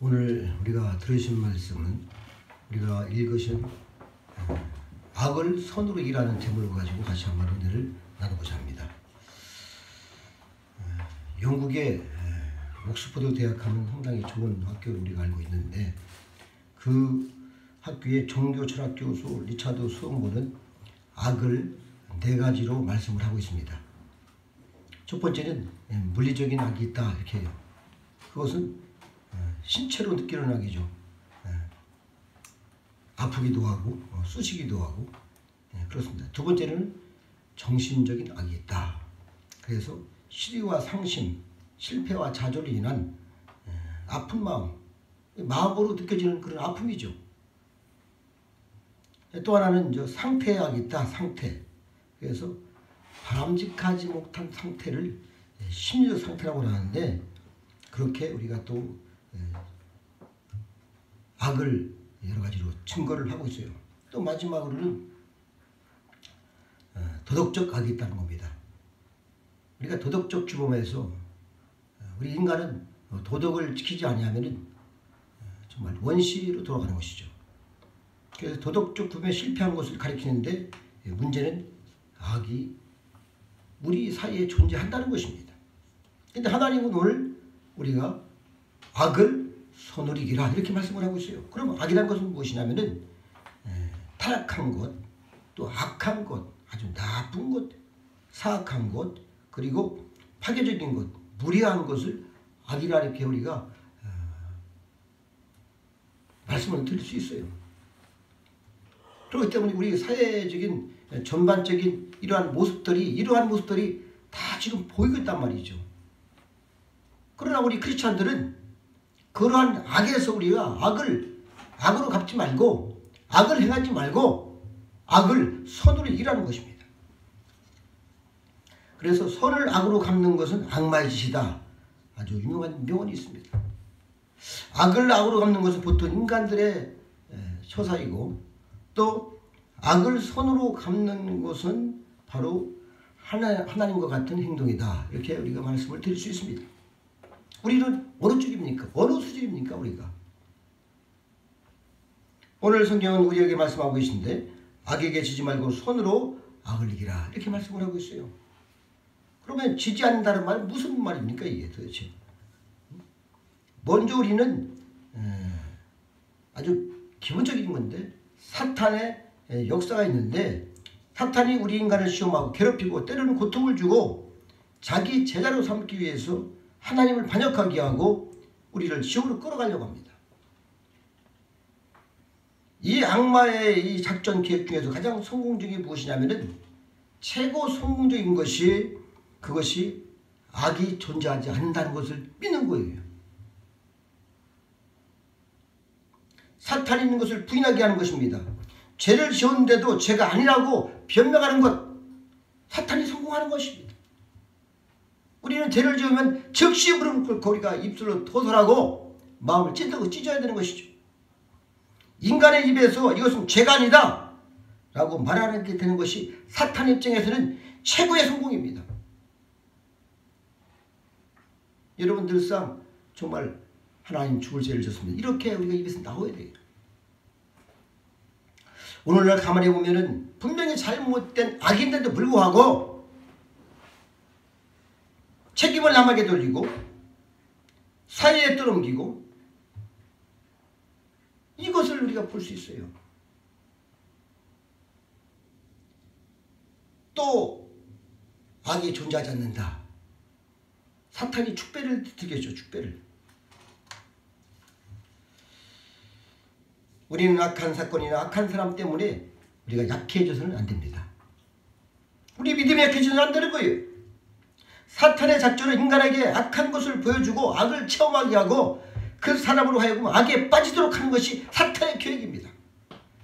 오늘 우리가 들으신 말씀은 우리가 읽으신 악을 선으로 일하는 제목을 가지고 다시 한번 은혜를 나누고자 합니다. 영국의 옥스퍼드 대학하면 상당히 좋은 학교를 우리가 알고 있는데, 그 학교의 종교 철학 교수 리차드 수엉보는 악을 4가지로 말씀을 하고 있습니다. 첫 번째는 물리적인 악이 있다 이렇게 해요. 그것은 신체로 느끼는 악이죠. 아프기도 하고 쑤시기도 하고 그렇습니다. 두 번째는 정신적인 악이 있다. 그래서 시리와 상심, 실패와 좌절로 인한 아픈 마음으로 느껴지는 그런 아픔이죠. 또 하나는 상태의 악이 있다. 상태. 그래서 바람직하지 못한 상태를 심리적 상태라고 하는데, 그렇게 우리가 또 악을 여러 가지로 증거를 하고 있어요. 또 마지막으로는 도덕적 악이 있다는 겁니다. 우리가 도덕적 규범에서 우리 인간은 도덕을 지키지 아니하면 정말 원시로 돌아가는 것이죠. 그래서 도덕적 규범에 실패한 것을 가리키는데, 문제는 악이 우리 사이에 존재한다는 것입니다. 그런데 하나님은 오늘 우리가 악을 선으로 이기라 이렇게 말씀을 하고 있어요. 그럼 악이라는 것은 무엇이냐면은 타락한 것, 또 악한 것, 아주 나쁜 것, 사악한 것, 그리고 파괴적인 것, 무리한 것을 악이라 이렇게 우리가 말씀을 드릴 수 있어요. 그렇기 때문에 우리 사회적인 전반적인 이러한 모습들이 다 지금 보이고 있단 말이죠. 그러나 우리 크리스찬들은 그러한 악에서 우리가 악으로 갚지 말고, 악을 행하지 말고 악을 선으로 일하는 것입니다. 그래서 선을 악으로 갚는 것은 악마의 짓이다. 아주 유명한 명언이 있습니다. 악을 악으로 갚는 것은 보통 인간들의 처사이고, 또 악을 선으로 갚는 것은 바로 하나님과 같은 행동이다. 이렇게 우리가 말씀을 드릴 수 있습니다. 우리는 어느 쪽입니까? 어느 수준입니까? 우리가 오늘 성경은 우리에게 말씀하고 계신데, 악에게 지지 말고 선으로 악을 이기라 이렇게 말씀을 하고 있어요. 그러면 지지 않는다는 말은 무슨 말입니까? 이게 도대체. 먼저 우리는 아주 기본적인 건데, 사탄의 역사가 있는데, 사탄이 우리 인간을 시험하고 괴롭히고 때로는 고통을 주고 자기 제자로 삼기 위해서 하나님을 반역하게 하고 우리를 지옥으로 끌어가려고 합니다. 이 악마의 이 작전 계획 중에서 가장 성공적인 게 무엇이냐면은, 최고 성공적인 것이 그것이 악이 존재하지 않는다는 것을 믿는 거예요. 사탄이 있는 것을 부인하게 하는 것입니다. 죄를 지었는데도 죄가 아니라고 변명하는 것, 사탄이 성공하는 것입니다. 우리는 죄를 지으면 즉시 무릎 꿇고 우리가 입술로 토설하고 마음을 찐다고 찢어야 되는 것이죠. 인간의 입에서 이것은 죄가 아니다 라고 말하게 되는 것이 사탄의 입장에서는 최고의 성공입니다. 여러분, 늘상 정말 하나님 죽을 죄를 졌습니다. 이렇게 우리가 입에서 나와야 돼요. 오늘날 가만히 보면은 분명히 잘못된 악인데도 불구하고 책임을 남에게 돌리고 사회에 떠넘기고, 이것을 우리가 볼 수 있어요. 또 악이 존재하지 않는다. 사탄이 축배를 드겠죠. 축배를. 우리는 악한 사건이나 악한 사람 때문에 우리가 약해져서는 안 됩니다. 우리 믿음이 약해져서는 안 되는 거예요. 사탄의 작전은 인간에게 악한 것을 보여주고 악을 체험하게 하고 그 사람으로 하여금 악에 빠지도록 하는 것이 사탄의 계획입니다.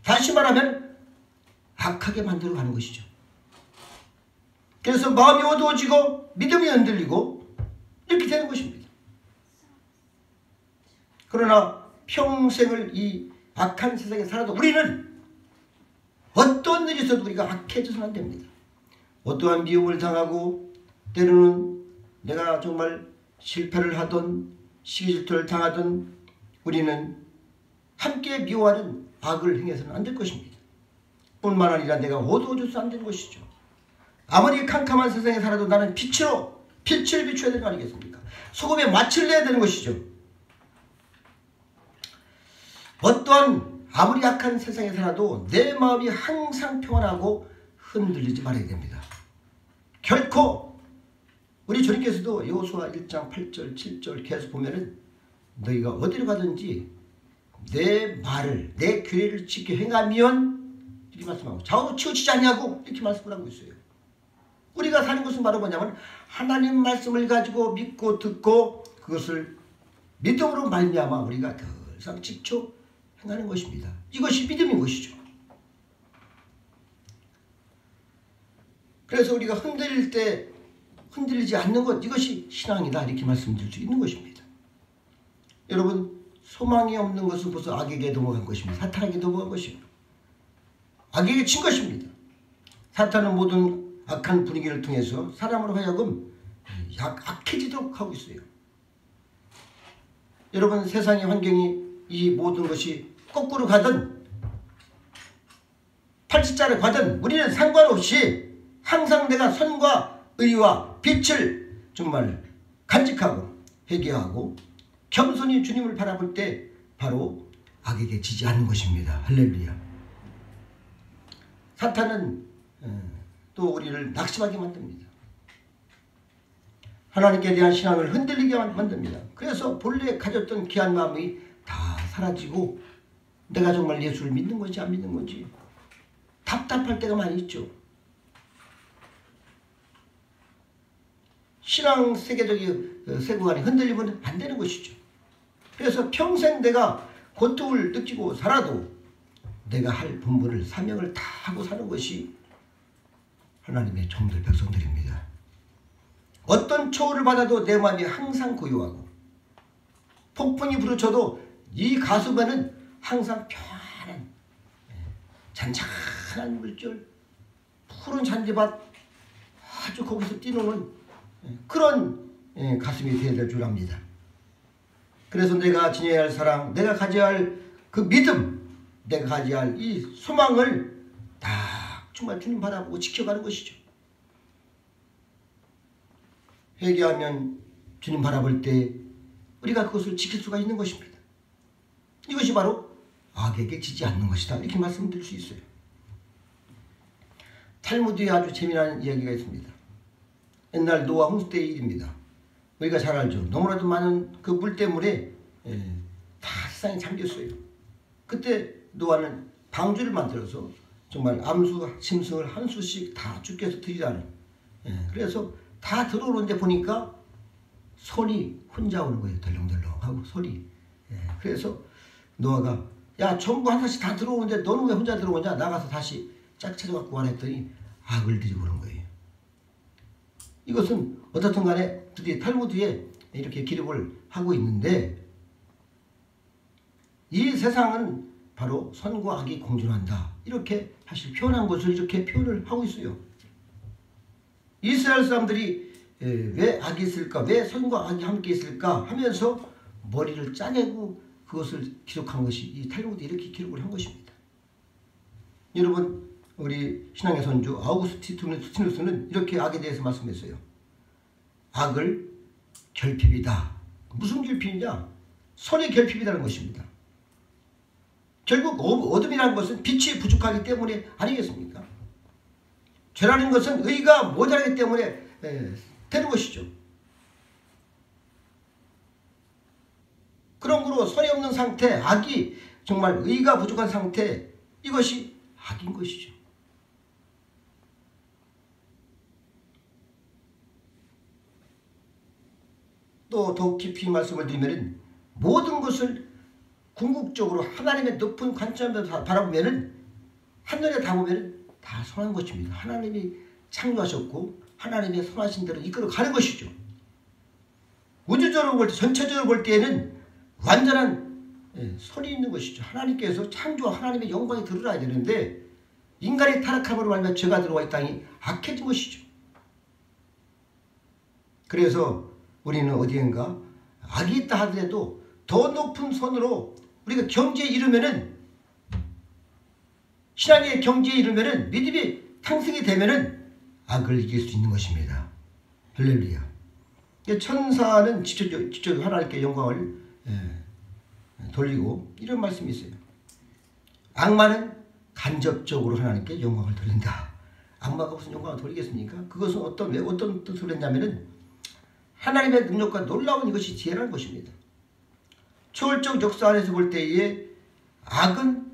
다시 말하면 악하게 만들어가는 것이죠. 그래서 마음이 어두워지고 믿음이 흔들리고 이렇게 되는 것입니다. 그러나 평생을 이 악한 세상에 살아도 우리는 어떤 일이 있어도 우리가 악해져서는 안 됩니다. 어떠한 미움을 당하고, 때로는 내가 정말 실패를 하던 시기질투를 당하던 우리는 함께 미워하는 악을 행해서는 안 될 것입니다. 뿐만 아니라 내가 어두워져서 안 되는 것이죠. 아무리 캄캄한 세상에 살아도 나는 빛을 비춰야 되는 거 아니겠습니까? 소금에 맛을 내야 되는 것이죠. 어떠한 아무리 약한 세상에 살아도 내 마음이 항상 평안하고 흔들리지 말아야 됩니다. 결코 우리 주님께서도 여호수아 1장 8절 7절 계속 보면은 너희가 어디로 가든지 내 말을 내 규례를 지켜 행하면 이렇게 말씀하고 좌우로 치우치지 않냐고 이렇게 말씀을 하고 있어요. 우리가 사는 것은 바로 뭐냐면 하나님 말씀을 가지고 믿고 듣고 그것을 믿음으로 말미암아 우리가 더 이상 지켜 행하는 것입니다. 이것이 믿음인 것이죠. 그래서 우리가 흔들릴 때 흔들리지 않는 것, 이것이 신앙이다 이렇게 말씀드릴 수 있는 것입니다. 여러분, 소망이 없는 것은 벌써 악에게 넘어간 것입니다. 사탄에게 넘어간 것입니다. 악에게 친 것입니다. 사탄은 모든 악한 분위기를 통해서 사람으로 하여금 악해지도록 하고 있어요. 여러분, 세상의 환경이 이 모든 것이 거꾸로 가든 팔찌자를 가든 우리는 상관없이 항상 내가 선과 의와 빛을 정말 간직하고 회개하고 겸손히 주님을 바라볼 때 바로 악에게 지지 않는 것입니다. 할렐루야. 사탄은 또 우리를 낙심하게 만듭니다. 하나님께 대한 신앙을 흔들리게 만듭니다. 그래서 본래 가졌던 귀한 마음이 다 사라지고 내가 정말 예수를 믿는 건지 안 믿는 건지 답답할 때가 많이 있죠. 신앙 세계적인 세계관이 흔들리면 안 되는 것이죠. 그래서 평생 내가 고통을 느끼고 살아도 내가 할 본분을 사명을 다 하고 사는 것이 하나님의 종들 백성들입니다. 어떤 초월을 받아도 내 마음이 항상 고요하고 폭풍이 부르쳐도 이 가슴에는 항상 편안한 잔잔한 물결 푸른 잔디밭 아주 거기서 뛰노는 그런 가슴이 되어야 될 줄 압니다. 그래서 내가 지녀야 할 사랑, 내가 가져야 할 그 믿음, 내가 가져야 할 이 소망을 다 정말 주님 바라보고 지켜가는 것이죠. 회개하면 주님 바라볼 때 우리가 그것을 지킬 수가 있는 것입니다. 이것이 바로 악에게 지지 않는 것이다 이렇게 말씀드릴 수 있어요. 탈무드에 아주 재미난 이야기가 있습니다. 옛날 노아 홍수 때의 일입니다. 우리가 잘 알죠. 너무나도 많은 그 물 때문에 다 세상이 잠겼어요. 그때 노아는 방주를 만들어서 정말 암수, 짐승을 한 수씩 다 주께 해서 드리라는. 그래서 다 들어오는데 보니까 손이 혼자 오는 거예요. 덜렁덜렁 하고 소리. 그래서 노아가 야 전부 하나씩 다 들어오는데 너는 왜 혼자 들어오냐? 나가서 다시 짝 찾아갖고 와라 했더니 악을 들이고 그런 거예요. 이것은 어떻든 간에 드디어 탈무드에 이렇게 기록을 하고 있는데 이 세상은 바로 선과 악이 공존한다. 이렇게 사실 표현한 것을 이렇게 표현을 하고 있어요. 이스라엘 사람들이 왜 악이 있을까? 왜 선과 악이 함께 있을까? 하면서 머리를 짜내고 그것을 기록한 것이 이 탈무드에 이렇게 기록을 한 것입니다. 여러분, 우리 신앙의 선조 아우구스티누스는 이렇게 악에 대해서 말씀했어요. 악을 결핍이다. 무슨 결핍이냐? 선의 결핍이라는 것입니다. 결국 어둠이라는 것은 빛이 부족하기 때문에 아니겠습니까? 죄라는 것은 의가 모자라기 때문에 되는 것이죠. 그런 거로 선이 없는 상태, 악이 정말 의가 부족한 상태, 이것이 악인 것이죠. 또 더욱 깊이 말씀을 드리면 모든 것을 궁극적으로 하나님의 높은 관점에서 바라보면 한눈에 다 보면 다 선한 것입니다. 하나님이 창조하셨고 하나님의 선하신 대로 이끌어 가는 것이죠. 우주적으로 볼 때, 전체적으로 볼 때에는 완전한 선이 있는 것이죠. 하나님께서 창조와 하나님의 영광이 드러나야 되는데 인간의 타락함으로 말미암아 죄가 들어와 이 땅이 악해진 것이죠. 그래서 우리는 어디엔가 악이 있다 하더라도 더 높은 선으로 우리가 경지에 이르면은, 신앙의 경지에 이르면은, 믿음이 상승이 되면은 악을 이길 수 있는 것입니다. 할렐루야. 천사는 직접 하나님께 영광을 돌리고 이런 말씀이 있어요. 악마는 간접적으로 하나님께 영광을 돌린다. 악마가 무슨 영광을 돌리겠습니까? 그것은 어떤 뜻으로 했냐면은 하나님의 능력과 놀라운 이것이 지혜라는 것입니다. 초월적 역사 안에서 볼 때에 악은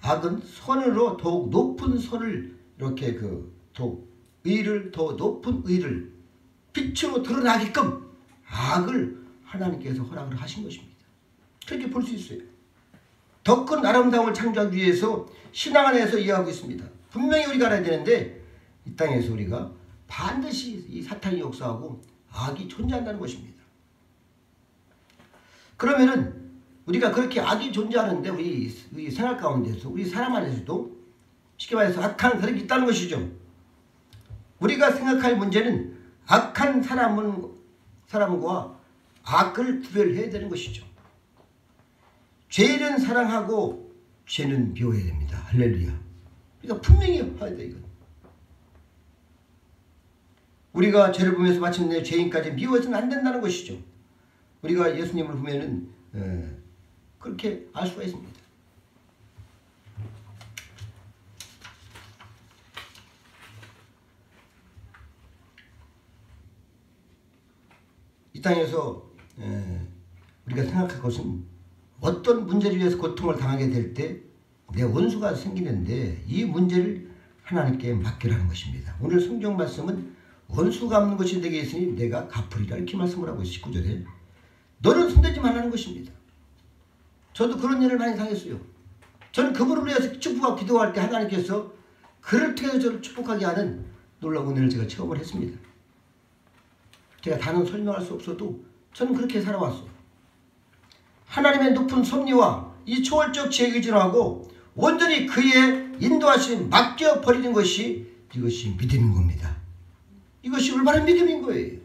선으로 더욱 높은 선을 이렇게 더욱 의를 더 높은 의를 빛으로 드러나게끔 악을 하나님께서 허락을 하신 것입니다. 그렇게 볼 수 있어요. 더 큰 아름다움을 창조하기 위해서 신앙 안에서 이해하고 있습니다. 분명히 우리가 알아야 되는데 이 땅에서 우리가 반드시 이 사탄이 역사하고 악이 존재한다는 것입니다. 그러면은 우리가 그렇게 악이 존재하는데 우리 생활 가운데서 우리 사람 안에서도 쉽게 말해서 악한 사람이 있다는 것이죠. 우리가 생각할 문제는 악한 사람과 악을 구별해야 되는 것이죠. 죄는 사랑하고 죄는 미워해야 됩니다. 할렐루야. 그러니까 분명히 해야 돼 이건. 우리가 죄를 보면서 마침내 죄인까지 미워해서는 안 된다는 것이죠. 우리가 예수님을 보면은 그렇게 알 수가 있습니다. 이 땅에서 우리가 생각할 것은 어떤 문제를 위해서 고통을 당하게 될 때 내 원수가 생기는데 이 문제를 하나님께 맡기라는 것입니다. 오늘 성경 말씀은 원수 갚는 것이 내게 있으니 내가 갚으리라 이렇게 말씀을 하고 있어요. 19절에 너는 손대지 말라는 것입니다. 저도 그런 일을 많이 당했어요. 저는 그분을 위해서 축복하고 기도할 때 하나님께서 그를 통해서 저를 축복하게 하는 놀라운 은혜를 제가 체험을 했습니다. 제가 다는 설명할 수 없어도 저는 그렇게 살아왔어요. 하나님의 높은 섭리와 이 초월적 지혜에 의존하고 온전히 그의 인도하심 맡겨버리는 것이 이것이 믿음인 겁니다. 이것이 올바른 믿음인 거예요.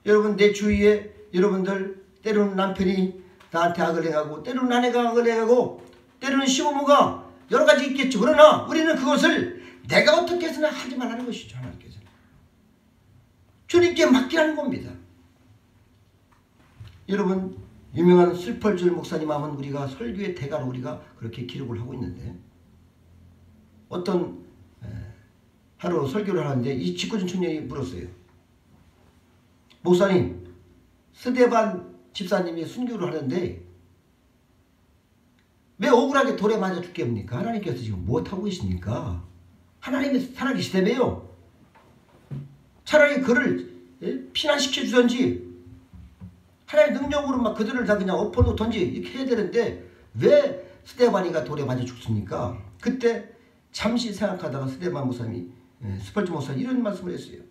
여러분 내 주위에 여러분들 때로는 남편이 나한테 악을 행하고 때로는 아내가 악을 행하고 때로는 시부모가 여러 가지 있겠죠. 그러나 우리는 그것을 내가 어떻게 해서는 하지 말라는 것이죠. 하나님께서는 주님께 맡기라는 겁니다. 여러분 유명한 슬펄줄 목사님 하면 우리가 설교의 대가로 우리가 그렇게 기록을 하고 있는데 어떤 하루 설교를 하는데 이 직구준 청년이 물었어요. 목사님 스데반 집사님이 순교를 하는데 왜 억울하게 돌에 맞아 죽겠습니까? 하나님께서 지금 무엇하고 계십니까? 하나님이 살아계시다며요. 차라리 그를 피난시켜 주든지 하나님의 능력으로 막 그들을 다 그냥 엎어놓던지 이렇게 해야 되는데 왜 스데반이가 돌에 맞아 죽습니까? 그때 잠시 생각하다가 스데반 목사님이 스펄주 목사님 이런 말씀을 했어요.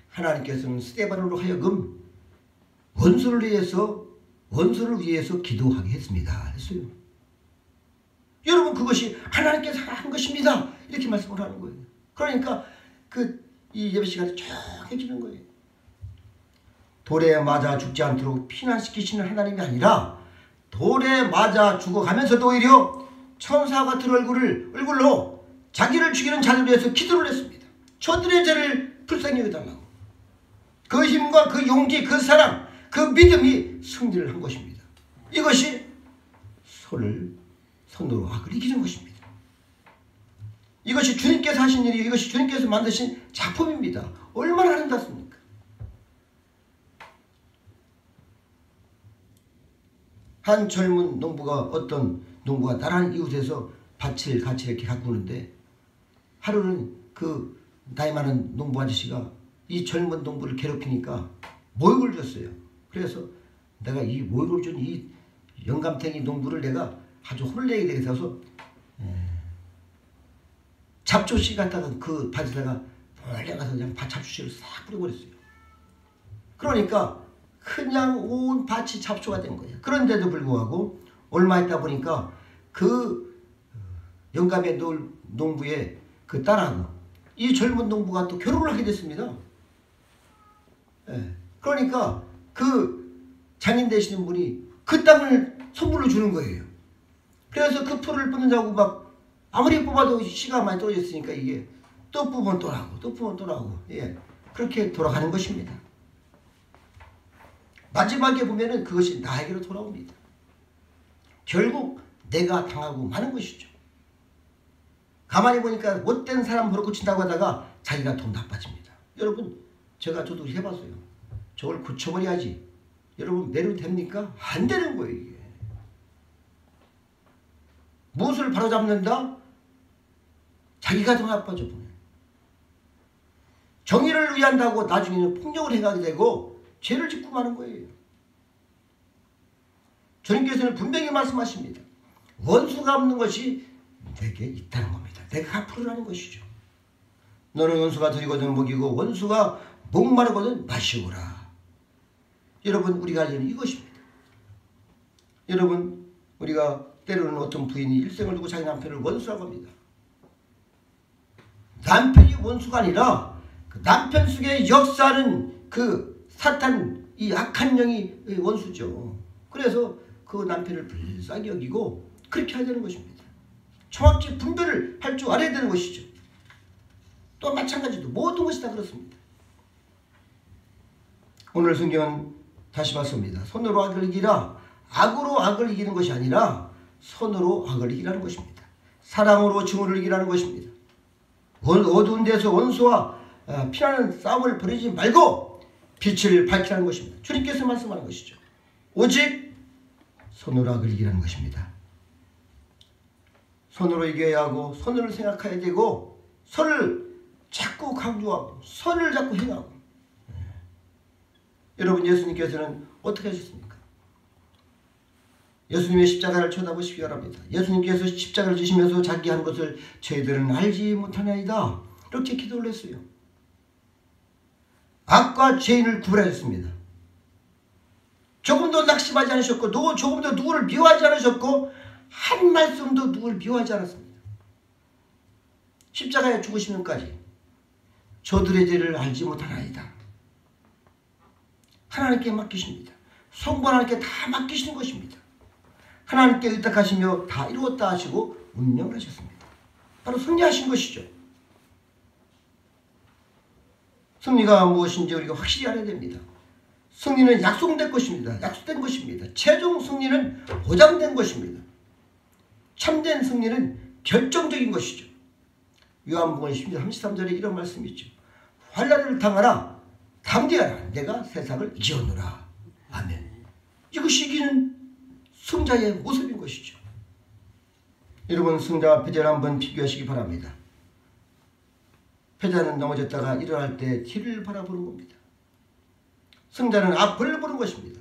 하나님께서는 스데반으로 하여금 원수를 위해서 기도하게 했습니다. 했어요. 여러분 그것이 하나님께서 한 것입니다. 이렇게 말씀을 하는 거예요. 그러니까 이 예배 시간이 쫙 해지는 거예요. 돌에 맞아 죽지 않도록 피난시키시는 하나님이 아니라 돌에 맞아 죽어가면서도 오히려 천사 같은 얼굴로 자기를 죽이는 자를 위해서 기도를 했습니다. 저들의 죄를 불쌍히 여겨달라고. 그 힘과 그 용기, 그 사랑, 그 믿음이 승리를 한 것입니다. 이것이 손으로 악을 이기는 것입니다. 이것이 주님께서 하신 일이에요. 이것이 주님께서 만드신 작품입니다. 얼마나 아름답습니까? 한 젊은 어떤 농부가 나란 이웃에서 밭을 같이 이렇게 가꾸는데 하루는 그 나이 많은 농부 아저씨가 이 젊은 농부를 괴롭히니까 모욕을 줬어요. 그래서 내가 이 모욕을 준 이 영감탱이 농부를 내가 아주 혼내게 되어서 잡초씨 갖다가 그 밭에다가 몰래 가서 그냥 잡초씨를 싹 뿌려버렸어요. 그러니까 그냥 온 밭이 잡초가 된 거예요. 그런데도 불구하고 얼마 있다 보니까 그 영감의 농부의 그 딸하고 이 젊은 농부가 또 결혼을 하게 됐습니다. 예. 그러니까 그 장인 되시는 분이 그 땅을 선물로 주는 거예요. 그래서 그 풀을 뽑는다고 막 아무리 뽑아도 씨가 많이 떨어졌으니까 이게 또 뽑으면 또 나고 또 뽑으면 또 나고, 예. 그렇게 돌아가는 것입니다. 마지막에 보면은 그것이 나에게로 돌아옵니다. 결국 내가 당하고 마는 것이죠. 가만히 보니까 못된 사람 버릇 고친다고 하다가 자기가 더 나빠집니다. 여러분, 저도 해봤어요. 저걸 고쳐버려야지. 여러분, 매로 됩니까? 안 되는 거예요, 이게. 무엇을 바로잡는다? 자기가 더 나빠져 보네. 정의를 위한다고 나중에는 폭력을 행하게 되고 죄를 짓고 마는 거예요. 주님께서는 분명히 말씀하십니다. 원수가 없는 것이 내게 있다는 겁니다. 내가 갚으라는 것이죠. 너는 원수가 들이거든 먹이고 원수가 목마르거든 마시오라. 여러분, 우리가 알려는 이것입니다. 여러분, 우리가 때로는 어떤 부인이 일생을 두고 자기 남편을 원수라고 합니다. 남편이 원수가 아니라 그 남편 속에 역사하는 그 사탄, 이 악한 영이 원수죠. 그래서 그 남편을 불쌍히 여기고 그렇게 해야 되는 것입니다. 정확히 분별을 할 줄 알아야 되는 것이죠. 또 마찬가지로 모든 것이 다 그렇습니다. 오늘 성경은 다시 말씀합니다. 손으로 악을 이기라. 악으로 악을 이기는 것이 아니라 손으로 악을 이기라는 것입니다. 사랑으로 증오를 이기라는 것입니다. 어두운 데서 원수와 피나는 싸움을 벌이지 말고 빛을 밝히라는 것입니다. 주님께서 말씀하는 것이죠. 오직 손으로 악을 이기라는 것입니다. 손으로 이겨야 하고 손을 생각해야 되고 선을 자꾸 강조하고 선을 자꾸 행하고. 여러분, 예수님께서는 어떻게 하셨습니까? 예수님의 십자가를 쳐다보시기 바랍니다. 예수님께서 십자가를 지시면서 자기 한 것을 저희들은 알지 못하나이다, 이렇게 기도를 했어요. 악과 죄인을 구분하셨습니다. 조금도 낙심하지 않으셨고 조금도 누구를 미워하지 않으셨고 한 말씀도 누구를 미워하지 않았습니다. 십자가에 죽으시면까지 저들의 죄를 알지 못하나이다. 하나님께 맡기십니다. 성부 하나님께 다 맡기시는 것입니다. 하나님께 의탁하시며 다 이루었다 하시고 운명을 하셨습니다. 바로 승리하신 것이죠. 승리가 무엇인지 우리가 확실히 알아야 됩니다. 승리는 약속된 것입니다. 약속된 것입니다. 최종 승리는 보장된 것입니다. 참된 승리는 결정적인 것이죠. 요한복음 10장 33절에 이런 말씀이 있죠. 환난을 당하라, 담대하라, 내가 세상을 이기었노라. 아멘. 이것이 이기는 승자의 모습인 것이죠. 여러분, 승자와 패자를 한번 비교하시기 바랍니다. 패자는 넘어졌다가 일어날 때 뒤를 바라보는 겁니다. 승자는 앞을 보는 것입니다.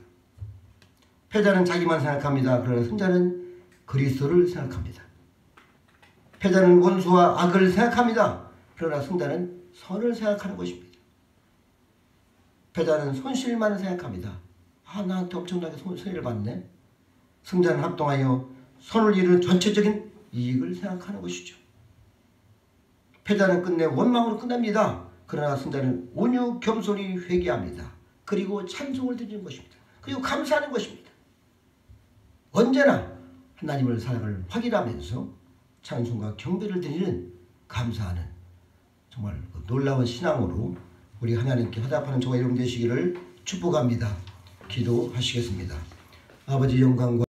패자는 자기만 생각합니다. 그러나 승자는 그리스도를 생각합니다. 패자는 원수와 악을 생각합니다. 그러나 승자는 선을 생각하는 것입니다. 패자는 손실만 생각합니다. 나한테 엄청나게 손해를 받네. 승자는 합동하여 선을 이루는 전체적인 이익을 생각하는 것이죠. 패자는 끝내 원망으로 끝납니다. 그러나 승자는 온유 겸손히 회개합니다. 그리고 찬송을 드리는 것입니다. 그리고 감사하는 것입니다. 언제나 하나님을 사랑을 확인하면서 찬송과 경배를 드리는, 감사하는 정말 놀라운 신앙으로 우리 하나님께 화답하는 저와 여러분 되시기를 축복합니다. 기도하시겠습니다. 아버지, 영광과